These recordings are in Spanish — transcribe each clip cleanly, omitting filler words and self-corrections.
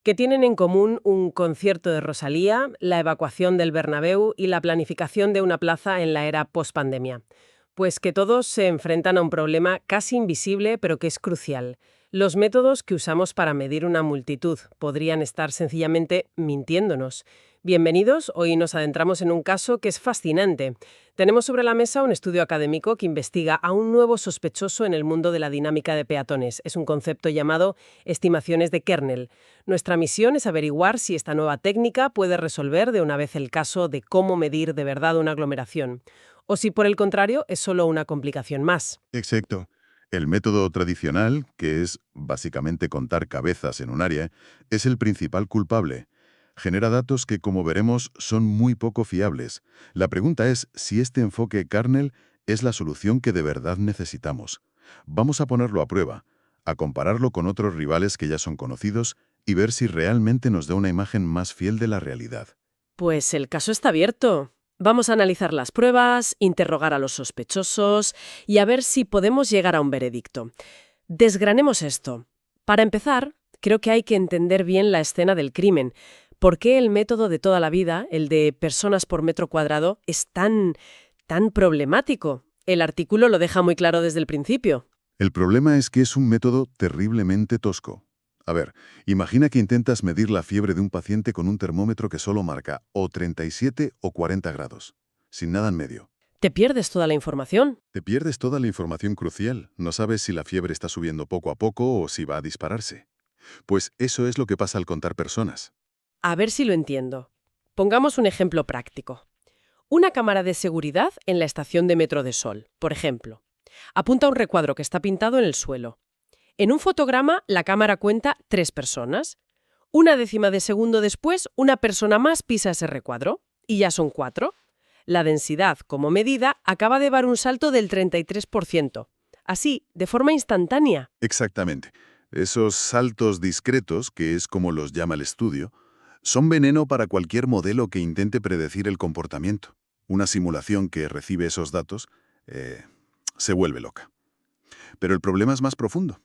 que tienen en común un concierto de Rosalía, la evacuación del Bernabéu y la planificación de una plaza en la era pospandemia. Pues que todos se enfrentan a un problema casi invisible, pero que es crucial. Los métodos que usamos para medir una multitud podrían estar sencillamente mintiéndonos. Bienvenidos, hoy nos adentramos en un caso que es fascinante. Tenemos sobre la mesa un estudio académico que investiga a un nuevo sospechoso en el mundo de la dinámica de peatones. Es un concepto llamado estimaciones de kernel. Nuestra misión es averiguar si esta nueva técnica puede resolver de una vez el caso de cómo medir de verdad una aglomeración, o si por el contrario es solo una complicación más. Exacto. El método tradicional, que es básicamente contar cabezas en un área, es el principal culpable. Genera datos que, como veremos, son muy poco fiables. La pregunta es si este enfoque kernel es la solución que de verdad necesitamos. Vamos a ponerlo a prueba, a compararlo con otros rivales que ya son conocidos y ver si realmente nos da una imagen más fiel de la realidad. Pues el caso está abierto. Vamos a analizar las pruebas, interrogar a los sospechosos y a ver si podemos llegar a un veredicto. Desgranemos esto. Para empezar, creo que hay que entender bien la escena del crimen. ¿Por qué el método de toda la vida, el de personas por metro cuadrado, es tan problemático? El artículo lo deja muy claro desde el principio. El problema es que es un método terriblemente tosco. A ver, imagina que intentas medir la fiebre de un paciente con un termómetro que solo marca o 37 o 40 grados, sin nada en medio. Te pierdes toda la información. Te pierdes toda la información crucial. No sabes si la fiebre está subiendo poco a poco o si va a dispararse. Pues eso es lo que pasa al contar personas. A ver si lo entiendo. Pongamos un ejemplo práctico. Una cámara de seguridad en la estación de Metro de Sol, por ejemplo. Apunta a un recuadro que está pintado en el suelo. En un fotograma, la cámara cuenta 3 personas. Una décima de segundo después, una persona más pisa ese recuadro. Y ya son 4. La densidad, como medida, acaba de dar un salto del 33%. Así, de forma instantánea. Exactamente. Esos saltos discretos, que es como los llama el estudio, son veneno para cualquier modelo que intente predecir el comportamiento. Una simulación que recibe esos datos se vuelve loca. Pero el problema es más profundo.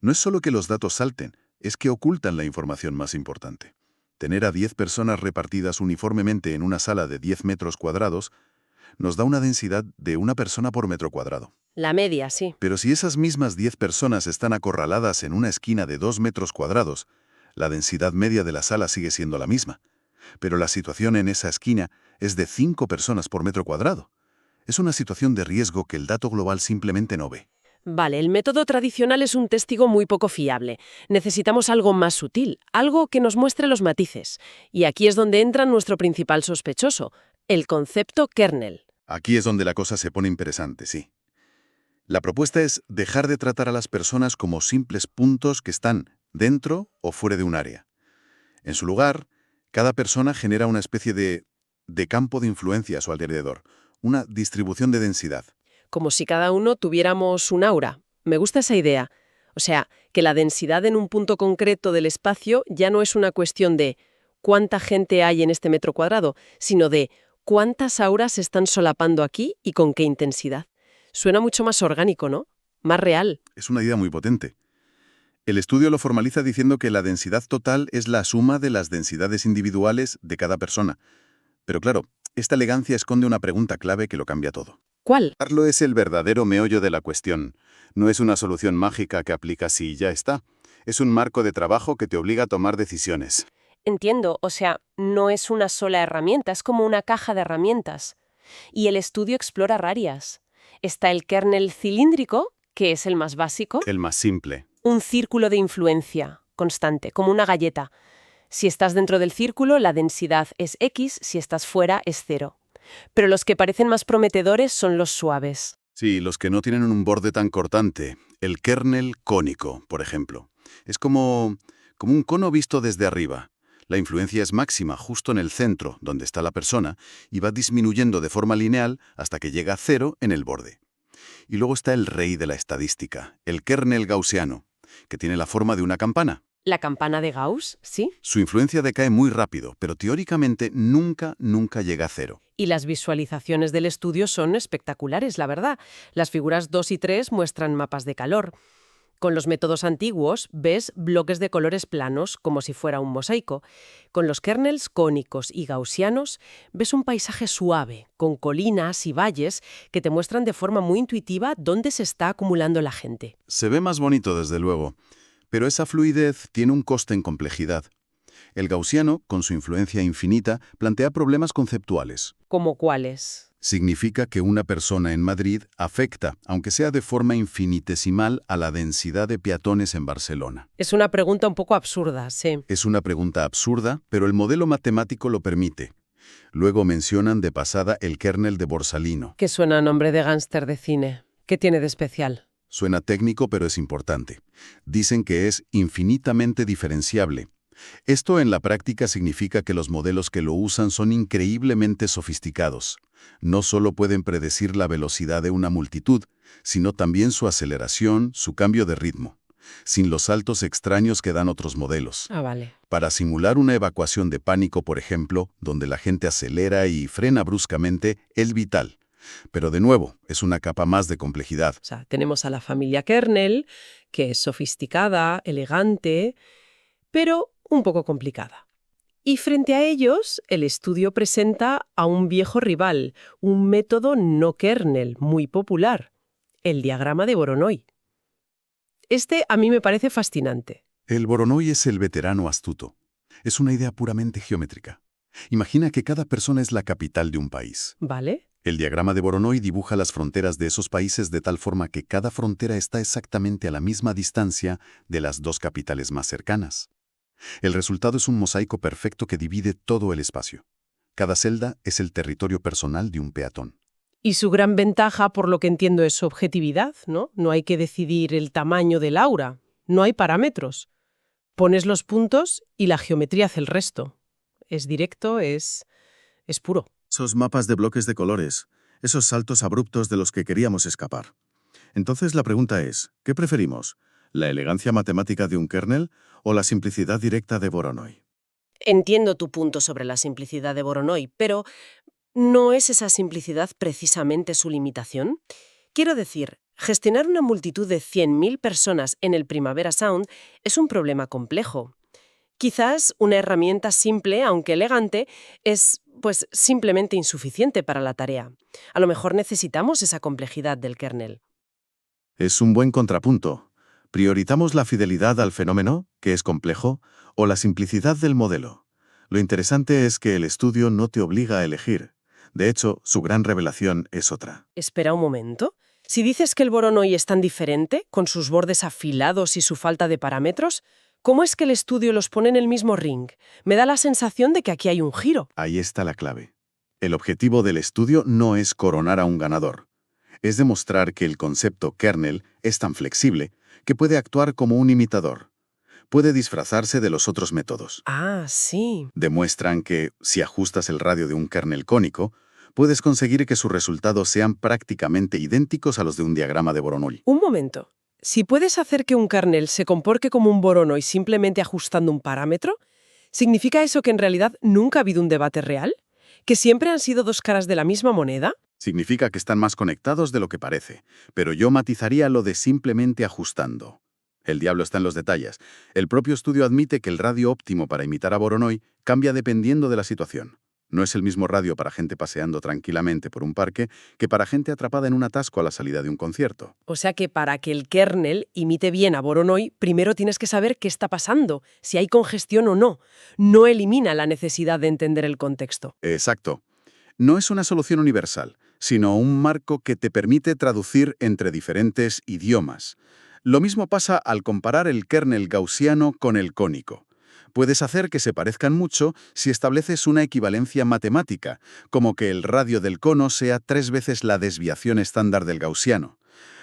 No es solo que los datos salten, es que ocultan la información más importante. Tener a 10 personas repartidas uniformemente en una sala de 10 metros cuadrados nos da una densidad de una persona por metro cuadrado. La media, sí. Pero si esas mismas 10 personas están acorraladas en una esquina de 2 metros cuadrados, la densidad media de la sala sigue siendo la misma. Pero la situación en esa esquina es de 5 personas por metro cuadrado. Es una situación de riesgo que el dato global simplemente no ve. Vale, el método tradicional es un testigo muy poco fiable. Necesitamos algo más sutil, algo que nos muestre los matices. Y aquí es donde entra nuestro principal sospechoso, el concepto kernel. Aquí es donde la cosa se pone interesante, sí. La propuesta es dejar de tratar a las personas como simples puntos que están dentro o fuera de un área. En su lugar, cada persona genera una especie de campo de influencia a su alrededor, una distribución de densidad. Como si cada uno tuviéramos un aura. Me gusta esa idea. O sea, que la densidad en un punto concreto del espacio ya no es una cuestión de cuánta gente hay en este metro cuadrado, sino de cuántas auras se están solapando aquí y con qué intensidad. Suena mucho más orgánico, ¿no? Más real. Es una idea muy potente. El estudio lo formaliza diciendo que la densidad total es la suma de las densidades individuales de cada persona. Pero claro, esta elegancia esconde una pregunta clave que lo cambia todo. ¿Cuál? Darlo es el verdadero meollo de la cuestión. No es una solución mágica que aplicas y ya está. Es un marco de trabajo que te obliga a tomar decisiones. Entiendo, o sea, no es una sola herramienta, es como una caja de herramientas. Y el estudio explora áreas. Está el kernel cilíndrico, que es el más básico. El más simple. Un círculo de influencia constante, como una galleta. Si estás dentro del círculo, la densidad es X, si estás fuera, es 0. Pero los que parecen más prometedores son los suaves. Sí, los que no tienen un borde tan cortante. El kernel cónico, por ejemplo. Es como un cono visto desde arriba. La influencia es máxima justo en el centro, donde está la persona, y va disminuyendo de forma lineal hasta que llega a 0 en el borde. Y luego está el rey de la estadística, el kernel gaussiano, que tiene la forma de una campana. ¿La campana de Gauss? ¿Sí? Su influencia decae muy rápido, pero teóricamente nunca llega a 0. Y las visualizaciones del estudio son espectaculares, la verdad. Las figuras 2 y 3 muestran mapas de calor. Con los métodos antiguos ves bloques de colores planos, como si fuera un mosaico. Con los kernels cónicos y gaussianos ves un paisaje suave, con colinas y valles que te muestran de forma muy intuitiva dónde se está acumulando la gente. Se ve más bonito, desde luego, pero esa fluidez tiene un coste en complejidad. El gaussiano, con su influencia infinita, plantea problemas conceptuales. ¿Cómo cuáles? Significa que una persona en Madrid afecta, aunque sea de forma infinitesimal, a la densidad de peatones en Barcelona. Es una pregunta un poco absurda, sí. Es una pregunta absurda, pero el modelo matemático lo permite. Luego mencionan de pasada el kernel de Borsalino. Que suena a nombre de gánster de cine. ¿Qué tiene de especial? Suena técnico, pero es importante. Dicen que es infinitamente diferenciable. Esto en la práctica significa que los modelos que lo usan son increíblemente sofisticados. No solo pueden predecir la velocidad de una multitud, sino también su aceleración, su cambio de ritmo, sin los saltos extraños que dan otros modelos. Ah, vale. Para simular una evacuación de pánico, por ejemplo, donde la gente acelera y frena bruscamente, es vital. Pero de nuevo, es una capa más de complejidad. O sea, tenemos a la familia kernel, que es sofisticada, elegante, pero un poco complicada. Y frente a ellos, el estudio presenta a un viejo rival, un método no kernel muy popular, el diagrama de Voronoi. Este a mí me parece fascinante. El Voronoi es el veterano astuto. Es una idea puramente geométrica. Imagina que cada persona es la capital de un país. ¿Vale? El diagrama de Voronoi dibuja las fronteras de esos países de tal forma que cada frontera está exactamente a la misma distancia de las dos capitales más cercanas. El resultado es un mosaico perfecto que divide todo el espacio. Cada celda es el territorio personal de un peatón. Y su gran ventaja, por lo que entiendo, es su objetividad, ¿no? No hay que decidir el tamaño del aura, no hay parámetros. Pones los puntos y la geometría hace el resto. Es directo, es puro. Esos mapas de bloques de colores, esos saltos abruptos de los que queríamos escapar. Entonces la pregunta es, ¿qué preferimos? ¿La elegancia matemática de un kernel o la simplicidad directa de Voronoi? Entiendo tu punto sobre la simplicidad de Voronoi, pero ¿no es esa simplicidad precisamente su limitación? Quiero decir, gestionar una multitud de 100.000 personas en el Primavera Sound es un problema complejo. Quizás una herramienta simple, aunque elegante, es, pues, simplemente insuficiente para la tarea. A lo mejor necesitamos esa complejidad del kernel. Es un buen contrapunto. ¿Priorizamos la fidelidad al fenómeno, que es complejo, o la simplicidad del modelo? Lo interesante es que el estudio no te obliga a elegir. De hecho, su gran revelación es otra. Espera un momento. Si dices que el Voronoi es tan diferente, con sus bordes afilados y su falta de parámetros, ¿cómo es que el estudio los pone en el mismo ring? Me da la sensación de que aquí hay un giro. Ahí está la clave. El objetivo del estudio no es coronar a un ganador. Es demostrar que el concepto kernel es tan flexible que puede actuar como un imitador. Puede disfrazarse de los otros métodos. Ah, sí. Demuestran que, si ajustas el radio de un kernel cónico, puedes conseguir que sus resultados sean prácticamente idénticos a los de un diagrama de Voronoi. Un momento. Si puedes hacer que un kernel se comporte como un Voronoi simplemente ajustando un parámetro, ¿significa eso que en realidad nunca ha habido un debate real? ¿Que siempre han sido dos caras de la misma moneda? Significa que están más conectados de lo que parece, pero yo matizaría lo de simplemente ajustando. El diablo está en los detalles. El propio estudio admite que el radio óptimo para imitar a Voronoi cambia dependiendo de la situación. No es el mismo radio para gente paseando tranquilamente por un parque que para gente atrapada en un atasco a la salida de un concierto. O sea que para que el kernel imite bien a Voronoi, primero tienes que saber qué está pasando, si hay congestión o no. No elimina la necesidad de entender el contexto. Exacto. No es una solución universal, sino un marco que te permite traducir entre diferentes idiomas. Lo mismo pasa al comparar el kernel gaussiano con el cónico. Puedes hacer que se parezcan mucho si estableces una equivalencia matemática, como que el radio del cono sea 3 veces la desviación estándar del gaussiano.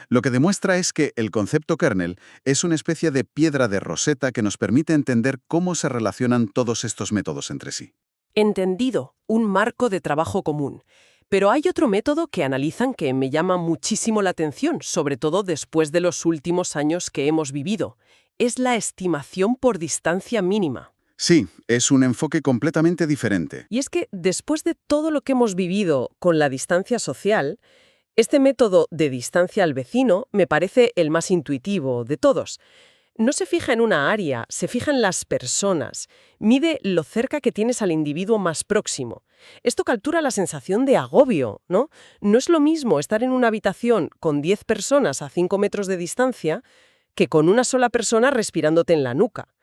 Lo que demuestra es que el concepto kernel es una especie de piedra de Rosetta que nos permite entender cómo se relacionan todos estos métodos entre sí. Entendido, un marco de trabajo común. Pero hay otro método que analizan que me llama muchísimo la atención, sobre todo después de los últimos años que hemos vivido. Es la estimación por distancia mínima. Sí, es un enfoque completamente diferente. Y es que después de todo lo que hemos vivido con la distancia social, Este método de distancia al vecino me parece el más intuitivo de todos. No se fija en una área, se fija en las personas. Mide lo cerca que tienes al individuo más próximo. Esto captura la sensación de agobio, ¿no? No es lo mismo estar en una habitación con 10 personas a 5 metros de distancia que con una sola persona respirándote en la nuca.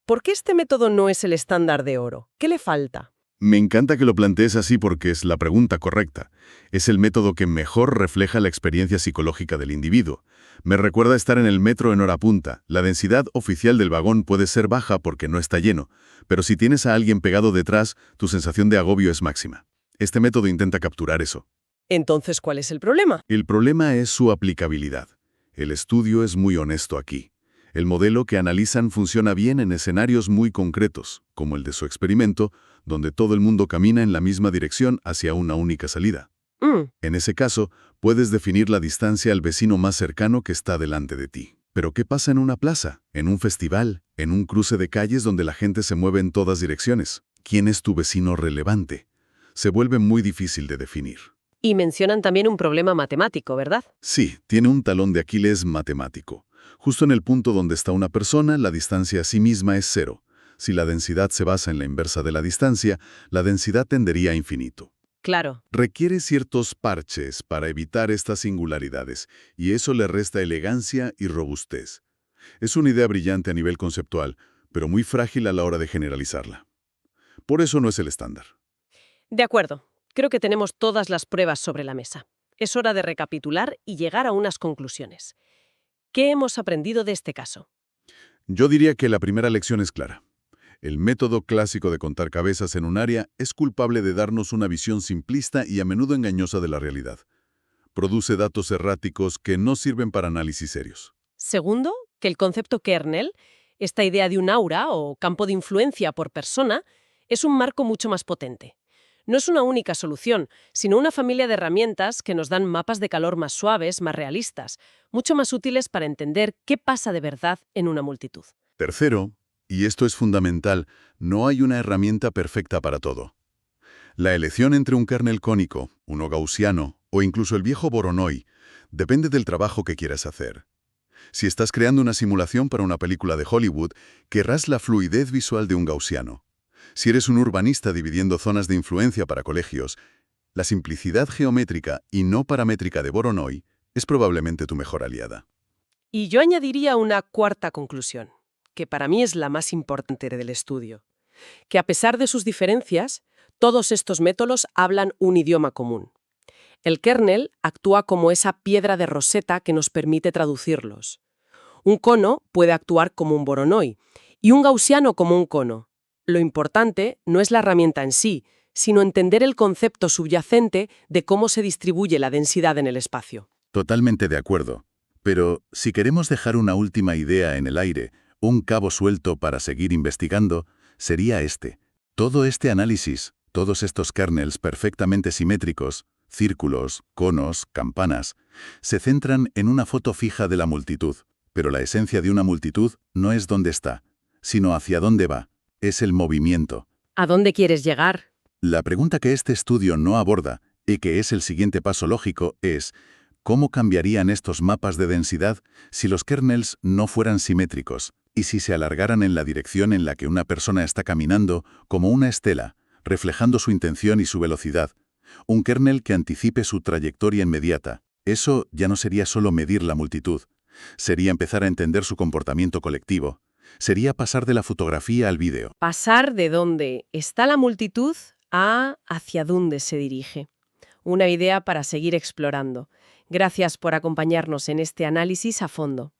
¿Por qué este método no es el estándar de oro? ¿Qué le falta? Me encanta que lo plantees así porque es la pregunta correcta. Es el método que mejor refleja la experiencia psicológica del individuo. Me recuerda estar en el metro en hora punta. La densidad oficial del vagón puede ser baja porque no está lleno, pero si tienes a alguien pegado detrás, tu sensación de agobio es máxima. Este método intenta capturar eso. Entonces, ¿cuál es el problema? El problema es su aplicabilidad. El estudio es muy honesto aquí. El modelo que analizan funciona bien en escenarios muy concretos, como el de su experimento, donde todo el mundo camina en la misma dirección hacia una única salida. En ese caso, puedes definir la distancia al vecino más cercano que está delante de ti. Pero ¿qué pasa en una plaza, en un festival, en un cruce de calles donde la gente se mueve en todas direcciones? ¿Quién es tu vecino relevante? Se vuelve muy difícil de definir. Y mencionan también un problema matemático, ¿verdad? Sí, tiene un talón de Aquiles matemático. Justo en el punto donde está una persona, la distancia a sí misma es cero. Si la densidad se basa en la inversa de la distancia, la densidad tendería a infinito. Claro. Requiere ciertos parches para evitar estas singularidades, y eso le resta elegancia y robustez. Es una idea brillante a nivel conceptual, pero muy frágil a la hora de generalizarla. Por eso no es el estándar. De acuerdo. Creo que tenemos todas las pruebas sobre la mesa. Es hora de recapitular y llegar a unas conclusiones. ¿Qué hemos aprendido de este caso? Yo diría que la primera lección es clara. El método clásico de contar cabezas en un área es culpable de darnos una visión simplista y a menudo engañosa de la realidad. Produce datos erráticos que no sirven para análisis serios. Segundo, que el concepto kernel, esta idea de un aura o campo de influencia por persona, es un marco mucho más potente. No es una única solución, sino una familia de herramientas que nos dan mapas de calor más suaves, más realistas, mucho más útiles para entender qué pasa de verdad en una multitud. Tercero, y esto es fundamental, no hay una herramienta perfecta para todo. La elección entre un kernel cónico, uno gaussiano o incluso el viejo Voronoi depende del trabajo que quieras hacer. Si estás creando una simulación para una película de Hollywood, querrás la fluidez visual de un gaussiano. Si eres un urbanista dividiendo zonas de influencia para colegios, la simplicidad geométrica y no paramétrica de Voronoi es probablemente tu mejor aliada. Y yo añadiría una cuarta conclusión, que para mí es la más importante del estudio, que a pesar de sus diferencias, todos estos métodos hablan un idioma común. El kernel actúa como esa piedra de Rosetta que nos permite traducirlos. Un cono puede actuar como un Voronoi y un gaussiano como un cono. Lo importante no es la herramienta en sí, sino entender el concepto subyacente de cómo se distribuye la densidad en el espacio. Totalmente de acuerdo. Pero si queremos dejar una última idea en el aire, un cabo suelto para seguir investigando, sería este. Todo este análisis, todos estos kernels perfectamente simétricos, círculos, conos, campanas, se centran en una foto fija de la multitud. Pero la esencia de una multitud no es dónde está, sino hacia dónde va. Es el movimiento. ¿A dónde quieres llegar? La pregunta que este estudio no aborda, y que es el siguiente paso lógico, es ¿cómo cambiarían estos mapas de densidad si los kernels no fueran simétricos y si se alargaran en la dirección en la que una persona está caminando como una estela, reflejando su intención y su velocidad? Un kernel que anticipe su trayectoria inmediata. Eso ya no sería solo medir la multitud. Sería empezar a entender su comportamiento colectivo. Sería pasar de la fotografía al vídeo. Pasar de dónde está la multitud a hacia dónde se dirige. Una idea para seguir explorando. Gracias por acompañarnos en este análisis a fondo.